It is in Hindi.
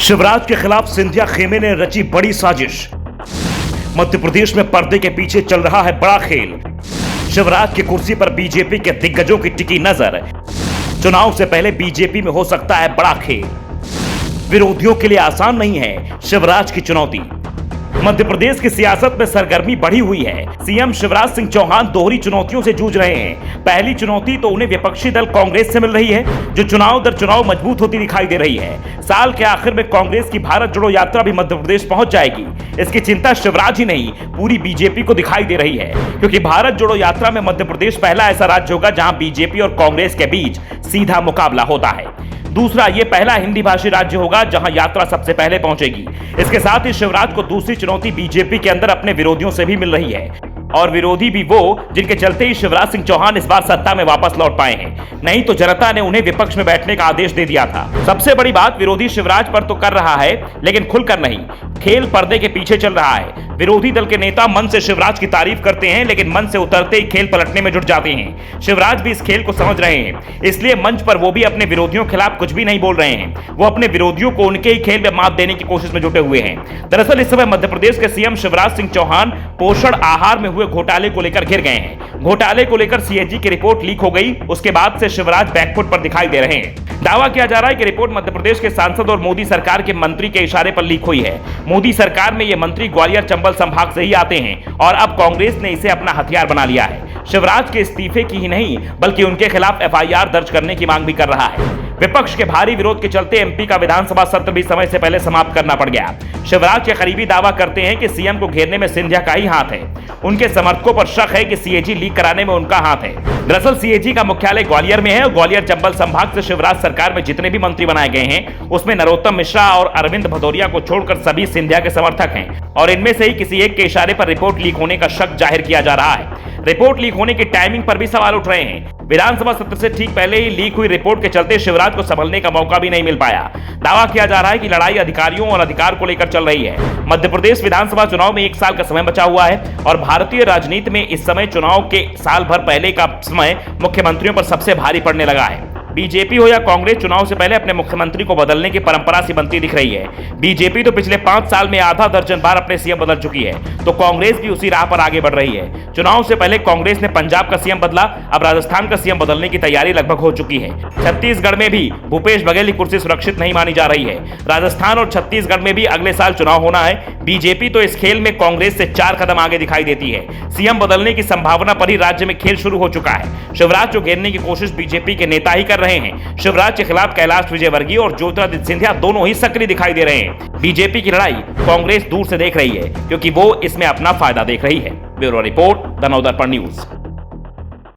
शिवराज के खिलाफ सिंधिया खेमे ने रची बड़ी साजिश। मध्य प्रदेश में पर्दे के पीछे चल रहा है बड़ा खेल। शिवराज की कुर्सी पर बीजेपी के दिग्गजों की टिकी नजर। चुनाव से पहले बीजेपी में हो सकता है बड़ा खेल। विरोधियों के लिए आसान नहीं है शिवराज की चुनौती। मध्य प्रदेश की सियासत में सरगर्मी बढ़ी हुई है। सीएम शिवराज सिंह चौहान दोहरी चुनौतियों से जूझ रहे हैं। पहली चुनौती तो उन्हें विपक्षी दल कांग्रेस से मिल रही है, जो चुनाव दर चुनाव मजबूत होती दिखाई दे रही है। साल के आखिर में कांग्रेस की भारत जोड़ो यात्रा भी मध्य प्रदेश पहुंच जाएगी। इसकी चिंता शिवराज ही नहीं, पूरी बीजेपी को दिखाई दे रही है, क्योंकि भारत जोड़ो यात्रा में मध्य प्रदेश पहला ऐसा राज्य होगा जहां बीजेपी और कांग्रेस के बीच सीधा मुकाबला होता है। दूसरा, ये पहला हिंदी भाषी राज्य होगा जहां यात्रा सबसे पहले पहुंचेगी। इसके साथ ही शिवराज को दूसरी चुनौती बीजेपी के अंदर अपने विरोधियों से भी मिल रही है, और विरोधी भी वो जिनके चलते ही शिवराज सिंह चौहान इस बार सत्ता में वापस लौट पाए हैं। नहीं तो जनता ने उन्हें विपक्ष में बैठने का आदेश दे दिया था। सबसे बड़ी बात, विरोधी शिवराज पर तो कर रहा है, लेकिन खुलकर नहीं। खेल पर्दे के पीछे चल रहा है। विरोधी दल के नेता मन से शिवराज की तारीफ करते हैं, लेकिन मन से उतरते ही खेल पलटने में जुट जाते हैं। शिवराज भी इस खेल को समझ रहे हैं, इसलिए मंच पर वो भी अपने विरोधियों के खिलाफ कुछ भी नहीं बोल रहे हैं। वो अपने विरोधियों को उनके ही खेल में मात देने की कोशिश में जुटे हुए हैं। दरअसल इस समय मध्य प्रदेश के सीएम शिवराज सिंह चौहान पोषण आहार में हुए घोटाले को लेकर घिर गए हैं। घोटाले को लेकर सीएजी की रिपोर्ट लीक हो गई, उसके बाद से शिवराज बैकफुट पर दिखाई दे रहे हैं। दावा किया जा रहा है कि रिपोर्ट मध्य प्रदेश के सांसद और मोदी सरकार के मंत्री के इशारे पर लीक हुई है। मोदी सरकार में ये मंत्री ग्वालियर चंबल संभाग से ही आते हैं, और अब कांग्रेस ने इसे अपना हथियार बना लिया है। शिवराज के इस्तीफे की ही नहीं, बल्कि उनके खिलाफ एफआईआर दर्ज करने की मांग भी कर रहा है। विपक्ष के भारी विरोध के चलते एमपी का विधानसभा सत्र भी समय से पहले समाप्त करना पड़ गया। शिवराज के करीबी दावा करते हैं कि सीएम को घेरने में सिंधिया का ही हाथ है। उनके समर्थकों पर शक है कि सीएजी लीक कराने में उनका हाथ है। दरअसल सीएजी का मुख्यालय ग्वालियर में है, और ग्वालियर चंबल संभाग से शिवराज सरकार में जितने भी मंत्री बनाए गए हैं, उसमें नरोत्तम मिश्रा और अरविंद भदौरिया को छोड़कर सभी सिंधिया के समर्थक हैं, और इनमें से ही किसी एक के इशारे पर रिपोर्ट लीक होने का शक जाहिर किया जा रहा है। रिपोर्ट लीक होने की टाइमिंग पर भी सवाल उठ रहे हैं। विधानसभा सत्र से ठीक पहले ही लीक हुई रिपोर्ट के चलते शिवराज को संभलने का मौका भी नहीं मिल पाया। दावा किया जा रहा है कि लड़ाई अधिकारियों और अधिकार को लेकर चल रही है। मध्य प्रदेश विधानसभा चुनाव में 1 साल का समय बचा हुआ है, और भारतीय राजनीति में इस समय चुनाव के साल भर पहले का समय मुख्यमंत्रियों पर सबसे भारी पड़ने लगा है। बीजेपी हो या कांग्रेस, चुनाव से पहले अपने मुख्यमंत्री को बदलने की परंपरा सी बनती दिख रही है। बीजेपी तो पिछले 5 साल में आधा दर्जन बार अपने सीएम बदल चुकी है, तो कांग्रेस भी उसी राह पर आगे बढ़ रही है। चुनाव से पहले कांग्रेस ने पंजाब का सीएम बदला, अब राजस्थान का सीएम बदलने की तैयारी लगभग हो चुकी है। छत्तीसगढ़ में भी भूपेश बघेल की कुर्सी सुरक्षित नहीं मानी जा रही है। राजस्थान और छत्तीसगढ़ में भी अगले साल चुनाव होना है। बीजेपी तो इस खेल में कांग्रेस से 4 कदम आगे दिखाई देती है। सीएम बदलने की संभावना पर ही राज्य में खेल शुरू हो चुका है। शिवराज को घेरने की कोशिश बीजेपी के नेता ही कर रहे हैं। शिवराज के खिलाफ कैलाश विजयवर्गीय और ज्योतिरादित्य सिंधिया दोनों ही सक्रिय दिखाई दे रहे हैं। बीजेपी की लड़ाई कांग्रेस दूर से देख रही है, क्योंकि वो इसमें अपना फायदा देख रही है। Bureau report, the Navdarpan news.